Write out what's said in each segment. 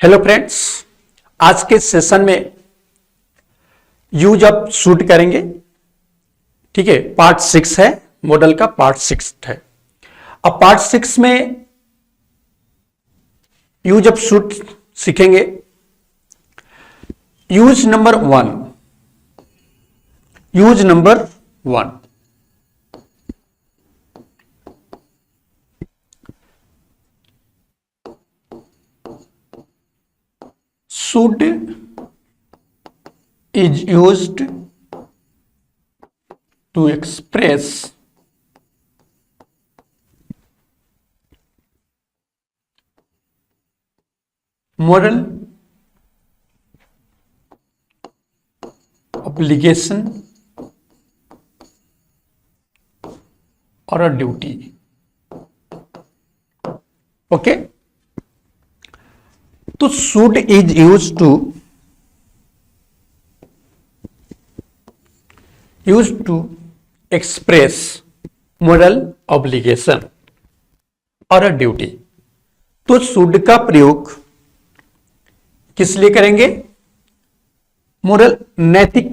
Hello friends, आज के session में यूज ऑफ शूट करेंगे। ठीक है, पार्ट 6 है, मॉडल का पार्ट 6 है। अब पार्ट 6 में यूज ऑफ शूट सीखेंगे। Use number 1, use number 1, should is used to express moral obligation or a duty. Okay, तो should is used to express moral obligation और a duty। तो should का प्रयोग किस लिए करेंगे? मोरल, नैतिक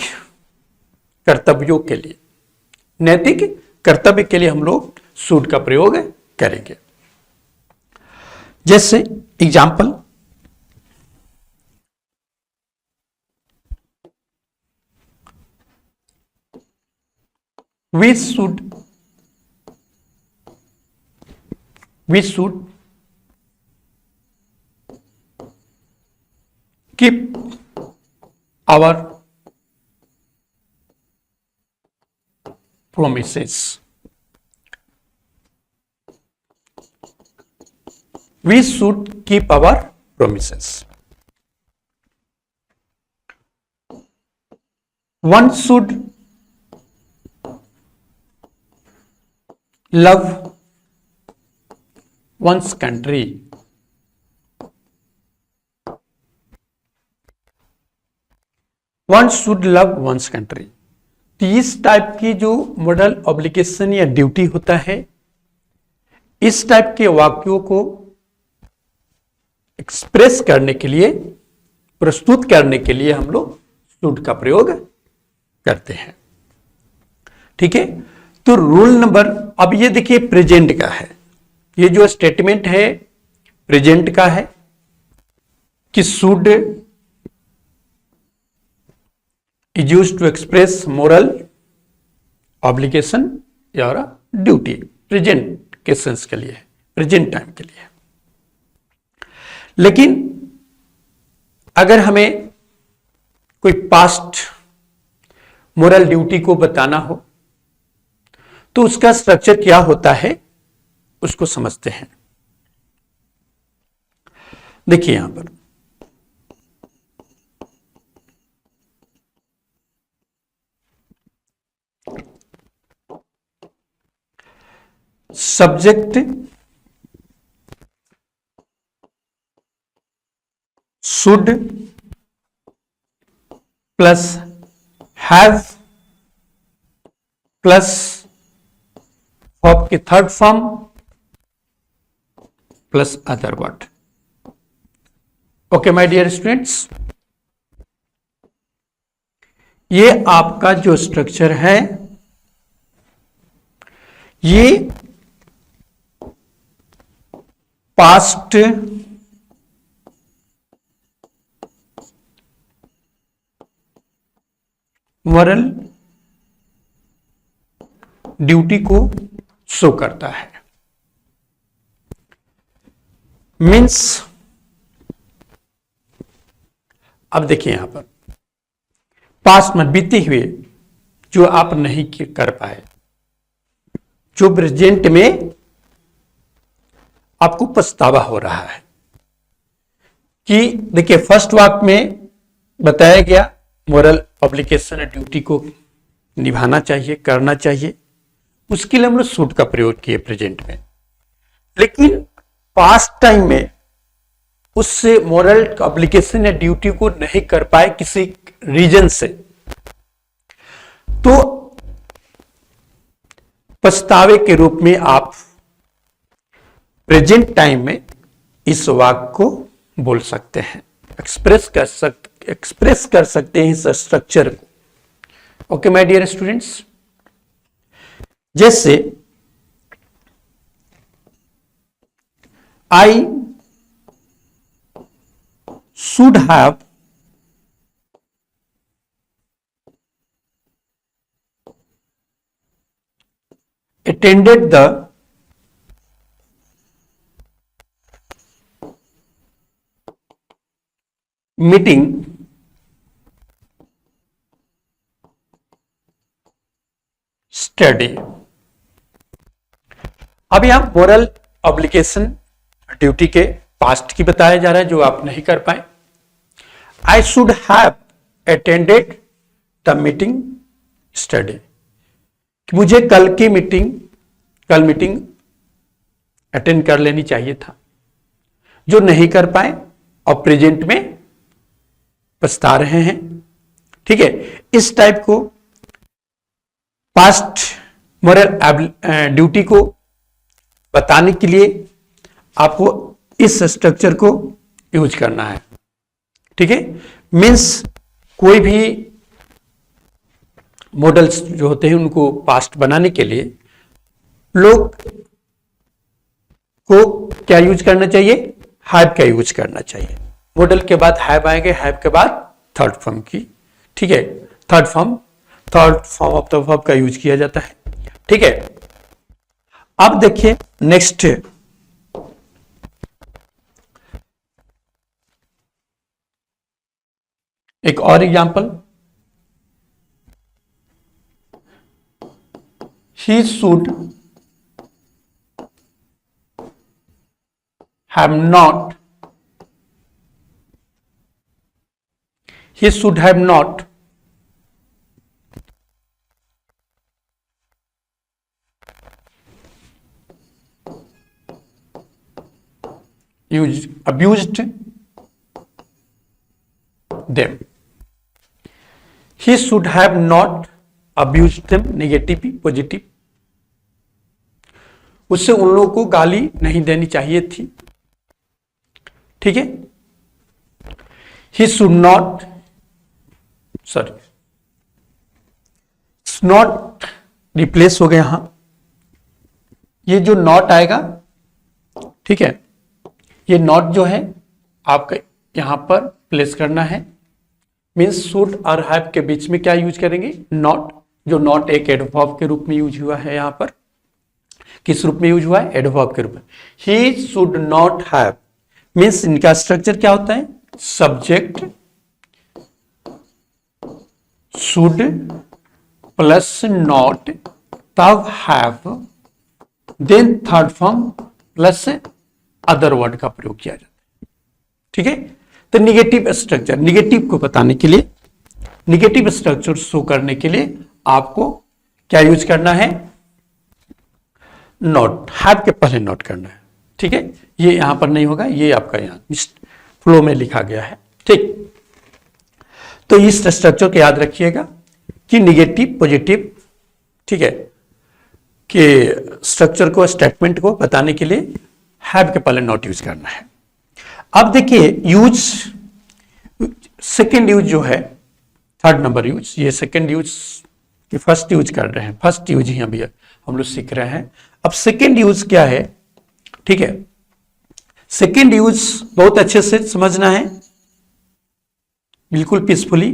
कर्तव्यों के लिए। नैतिक कर्तव्य के लिए हम लोग should का प्रयोग करेंगे। जैसे example, we should keep our promises. We should keep our promises. One should love one's country. One should love one's country। तो इस टाइप की जो मोरल ऑब्लिगेशन या ड्यूटी होता है, इस टाइप के वाक्यों को एक्सप्रेस करने के लिए, प्रस्तुत करने के लिए हम लोग should का प्रयोग करते हैं। ठीक है, तो रूल नंबर, अब ये देखिए प्रेजेंट का है, ये जो स्टेटमेंट है प्रेजेंट का है कि should is used to express moral obligation या ड्यूटी। प्रेजेंट के सेंस के लिए, प्रेजेंट टाइम के लिए। लेकिन अगर हमें कोई पास्ट मोरल ड्यूटी को बताना हो तो उसका स्ट्रक्चर क्या होता है, उसको समझते हैं। देखिए यहां पर subject should plus have plus verb की third form plus other word. Okay my dear students, ये आपका जो स्ट्रक्चर है, ये पास्ट मोरल ड्यूटी को शो करता है। मीन्स, अब देखिए यहां पर पास्ट में बीते हुए जो आप नहीं कर पाए, जो प्रेजेंट में आपको पछतावा हो रहा है। कि देखिए फर्स्ट वाक्य में बताया गया मोरल ऑब्लिगेशन और ड्यूटी को निभाना चाहिए, करना चाहिए, उसके लिए हम लोग शुड का प्रयोग किए प्रेजेंट में। लेकिन पास्ट टाइम में उससे मोरल ऑब्लिगेशन या ड्यूटी को नहीं कर पाए किसी रीजन से, तो पछतावे के रूप में आप प्रेजेंट टाइम में इस वाक्य को बोल सकते हैं, एक्सप्रेस कर सकते हैं इस स्ट्रक्चर को। ओके माय डियर स्टूडेंट्स, जैसे I should have attended the meeting study। अब यहां मोरल ऑब्लिगेशन ड्यूटी के पास्ट की बताया जा रहा है जो आप नहीं कर पाए। I should have attended the meeting study, मुझे कल मीटिंग अटेंड कर लेनी चाहिए था, जो नहीं कर पाए और प्रेजेंट में पछता रहे हैं। ठीक है, इस टाइप को पास्ट मोरल ड्यूटी को बताने के लिए आपको इस स्ट्रक्चर को यूज करना है। ठीक है, मीन्स कोई भी मॉडल्स जो होते हैं उनको पास्ट बनाने के लिए लोग को क्या यूज करना चाहिए, हैव का यूज करना चाहिए। मॉडल के बाद हैव आएंगे, हैव के बाद थर्ड फॉर्म की। ठीक है, third form of the verb का यूज किया जाता है। ठीक है, अब देखिए नेक्स्ट एक और example, he should have not abused them। he should have not abused them, negative भी पॉजिटिव, उससे उन लोगों को गाली नहीं देनी चाहिए थी। ठीक है, he should not not replace हो गया यहां, ये जो नॉट आएगा, ठीक है, ये नॉट जो है आपका यहां पर प्लेस करना है। मीन्स शुड और हैव के बीच में क्या यूज करेंगे, नॉट, जो नॉट एक एडवर्ब के रूप में यूज हुआ है। यहां पर किस रूप में यूज हुआ है, एडवर्ब के रूप में। He should not have means इनका स्ट्रक्चर क्या होता है, सब्जेक्ट शुड प्लस नॉट तब have, then third form plus other word का प्रयोग किया जाता है। ठीक है, तो निगेटिव स्ट्रक्चर, निगेटिव को बताने के लिए, निगेटिव स्ट्रक्चर शो करने के लिए आपको क्या यूज करना है, नॉट, हैव के पहले नॉट करना है। ठीक है, ये यहां पर नहीं होगा, ये आपका यहां फ्लो में लिखा गया है। ठीक, तो इस स्ट्रक्चर को याद रखिएगा कि निगेटिव पॉजिटिव, ठीक है, कि स्ट्रक्चर को, स्टेटमेंट को बताने के लिए हैव के पहले नॉट यूज करना है। अब देखिए यूज, सेकेंड यूज जो है, थर्ड नंबर यूज, ये सेकेंड यूज की फर्स्ट यूज कर रहे हैं, फर्स्ट यूज ही अभी हम लोग सीख रहे हैं। अब सेकेंड यूज क्या है, ठीक है, सेकेंड यूज बहुत अच्छे से समझना है, बिल्कुल पीसफुली।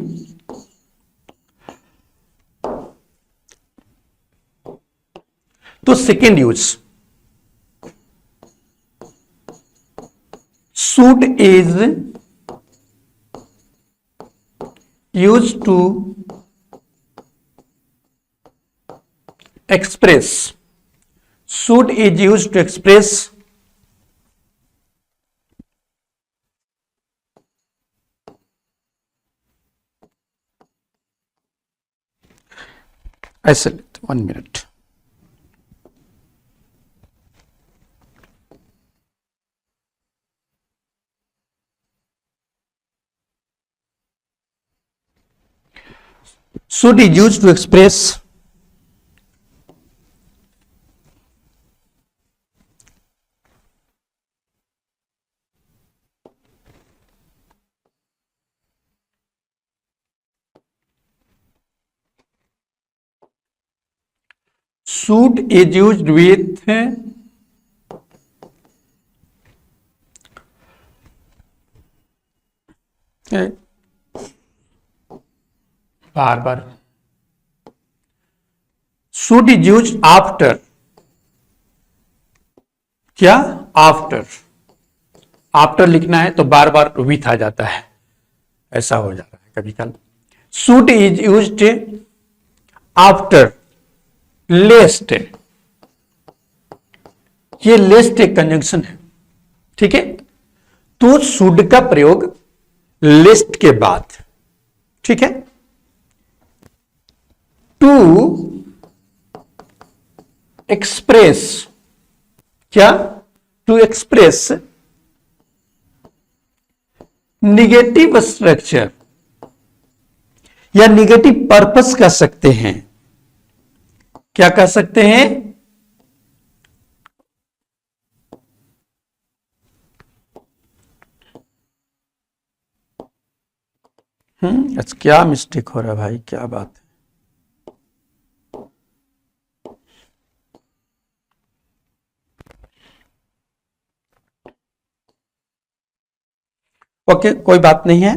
तो second use, should is used to express, should is used to express ऐसे, 1 minute, should is used to express should is used with bar bar should is used after, क्या after, after लिखना है तो बार bar with आ जाता है, ऐसा हो जाता है कभी कल। should is used आफ्टर लेस्ट, ये लेस्ट एक कंजंक्शन है, ठीक है। तो शुड का प्रयोग लेस्ट के बाद, ठीक है। टू एक्सप्रेस, क्या, टू एक्सप्रेस निगेटिव स्ट्रक्चर या निगेटिव पर्पस कह सकते हैं, क्या कह सकते हैं, अच्छा क्या मिस्टेक हो रहा है भाई, क्या बात है। ओके कोई बात नहीं है,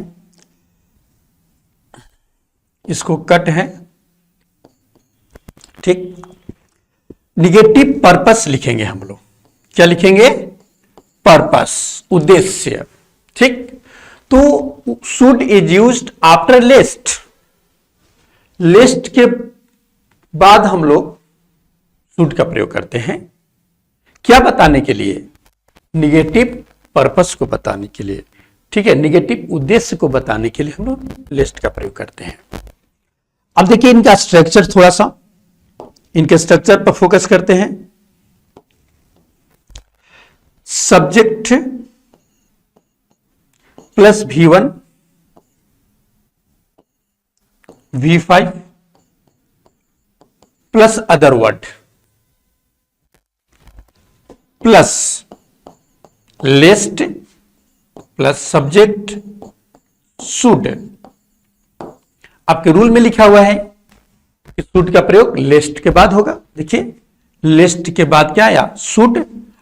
इसको कट है, ठीक। निगेटिव पर्पस लिखेंगे हम लोग, क्या लिखेंगे, पर्पस, उद्देश्य, ठीक। तो should is used after list, list के बाद हम लोग शुड का प्रयोग करते हैं, क्या बताने के लिए, निगेटिव पर्पस को बताने के लिए, ठीक है, निगेटिव उद्देश्य को बताने के लिए हम लोग लिस्ट का प्रयोग करते हैं। अब देखिए इनका स्ट्रक्चर, थोड़ा सा इनके स्ट्रक्चर पर फोकस करते हैं। Subject plus V1 V5 plus other word plus list plus subject should. आपके रूल में लिखा हुआ है कि शुड का प्रयोग लिस्ट के बाद होगा। देखिए लिस्ट के बाद क्या आया, शुड,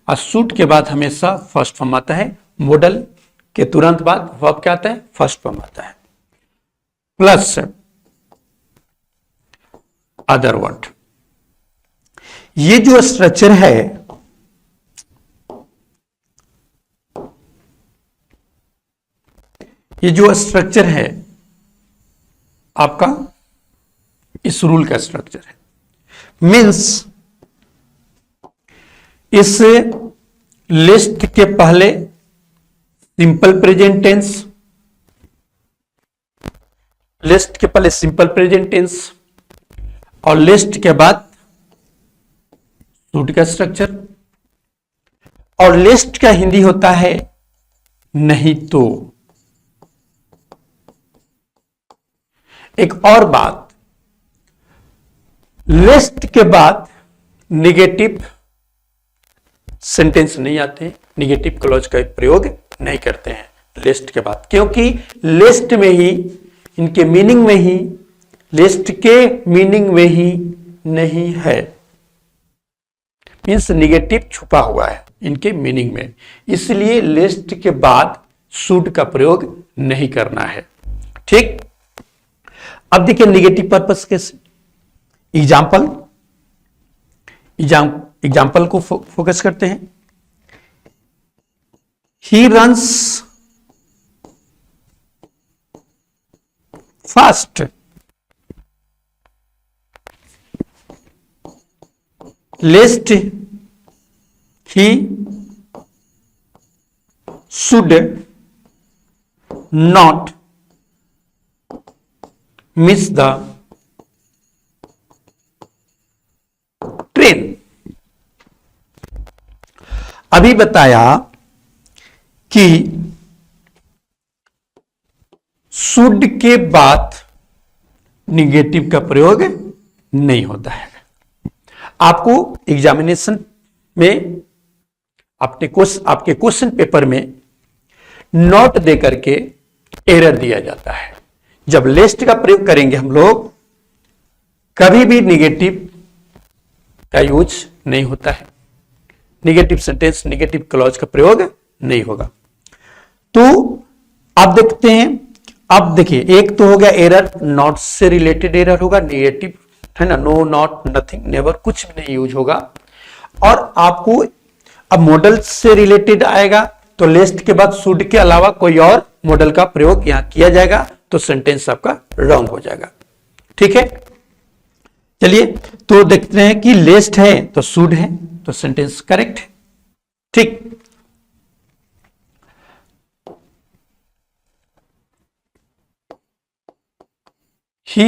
और शुड के बाद हमेशा फर्स्ट फॉर्म आता है, मॉडल के तुरंत बाद वर्ब क्या आता है, फर्स्ट फॉर्म आता है, प्लस अदर वर्ड। ये जो स्ट्रक्चर है, ये जो स्ट्रक्चर है आपका, इस रूल का स्ट्रक्चर है, मीन्स इस लिस्ट के पहले सिंपल प्रेजेंट टेंस, लिस्ट के पहले सिंपल प्रेजेंट टेंस और लिस्ट के बाद शुड का स्ट्रक्चर, और लिस्ट का हिंदी होता है नहीं तो। एक और बात, लिस्ट के बाद निगेटिव सेंटेंस नहीं आते, निगेटिव क्लॉज का प्रयोग नहीं करते हैं लिस्ट के बाद, क्योंकि लिस्ट में ही, इनके मीनिंग में ही, लिस्ट के मीनिंग में ही नहीं है, मीन्स निगेटिव छुपा हुआ है इनके मीनिंग में, इसलिए लिस्ट के बाद शुड का प्रयोग नहीं करना है, ठीक। अब देखिए निगेटिव पर्पस कैसे, एग्जाम्पल को फोकस करते हैं। He runs fast, list he should not miss the train. अभी बताया कि शुड के बाद निगेटिव का प्रयोग नहीं होता है। आपको एग्जामिनेशन में आपके क्वेश्चन पेपर में नोट दे करके एरर दिया जाता है। जब लिस्ट का प्रयोग करेंगे हम लोग, कभी भी निगेटिव का यूज नहीं होता है, निगेटिव सेंटेंस निगेटिव क्लॉज का प्रयोग नहीं होगा। तो आप देखते हैं, अब देखिए एक तो हो गया एरर, नॉट से रिलेटेड एरर होगा, निगेटिव है ना, नो नॉट नथिंग नेवर कुछ भी नहीं यूज होगा। और आपको अब मॉडल से रिलेटेड आएगा तो लेस्ट के बाद शुड के अलावा कोई और मॉडल का प्रयोग यहां किया जाएगा तो सेंटेंस आपका रॉन्ग हो जाएगा। ठीक है, चलिए तो देखते हैं कि लेस्ट है तो शुड है तो सेंटेंस करेक्ट है। ठीक, he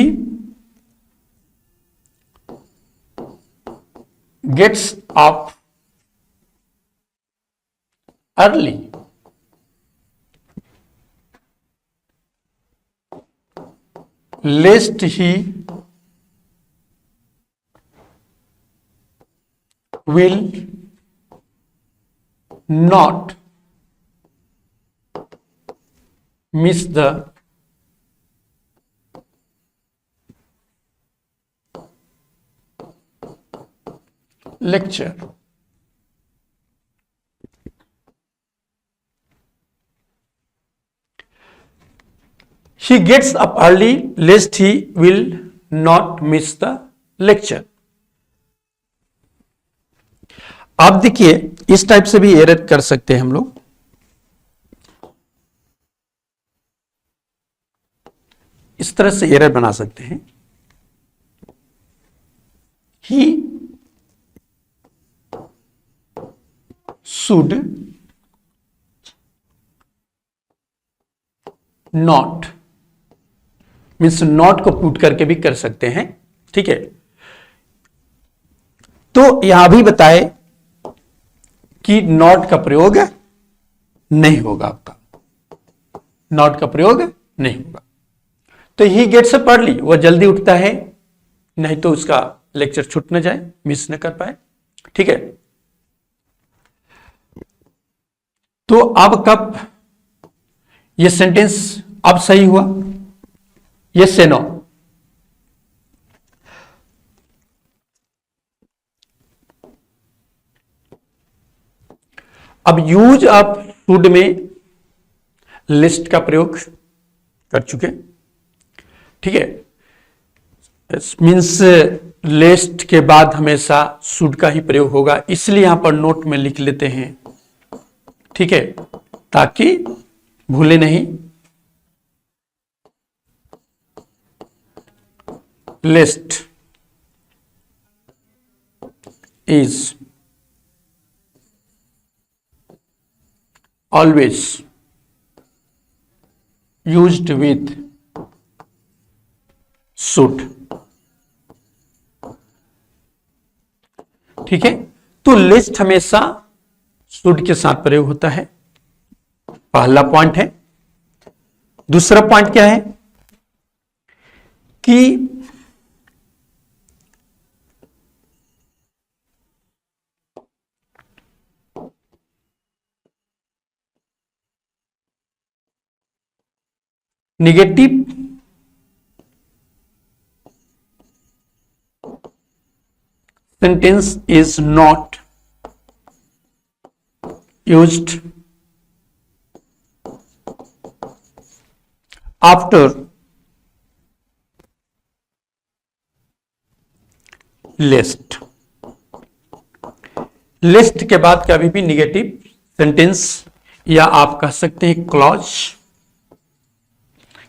gets up early lest he will not miss the lecture. He gets up early lest he will not miss the lecture. आप देखिए इस टाइप से भी एरर कर सकते हैं हम लोग। इस तरह से एरर बना सकते हैं, he should not means not को पुट करके भी कर सकते हैं। ठीक है, तो यहां भी बताए कि नॉट का प्रयोग नहीं होगा, आपका नॉट का प्रयोग नहीं होगा। तो ही गेट्स अप अर्ली, वह जल्दी उठता है, नहीं तो उसका लेक्चर छूट न जाए, मिस न कर पाए। ठीक है, तो अब कब यह सेंटेंस अब सही हुआ, यस से नो? अब यूज आप शुड में लिस्ट का प्रयोग कर चुके, ठीक है, मीन्स लिस्ट के बाद हमेशा शुड का ही प्रयोग होगा, इसलिए यहां पर नोट में लिख लेते हैं। ठीक है, ताकि भूले नहीं। List is always used with should। ठीक है, तो लिस्ट हमेशा शुड के साथ प्रयोग होता है, पहला पॉइंट है। दूसरा पॉइंट क्या है कि negative sentence is not used after list. List के बाद कभी भी नेगेटिव सेंटेंस या आप कह सकते हैं क्लॉज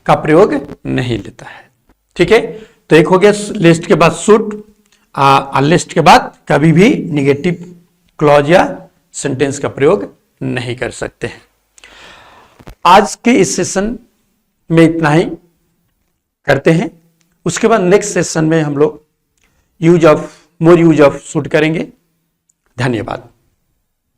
का प्रयोग नहीं लेता है। ठीक है, तो एक हो गया लिस्ट के बाद शुड, लिस्ट के बाद कभी भी नेगेटिव क्लॉज या सेंटेंस का प्रयोग नहीं कर सकते हैं। आज के इस सेशन में इतना ही करते हैं, उसके बाद नेक्स्ट सेशन में हम लोग मोर यूज ऑफ शुड करेंगे। धन्यवाद।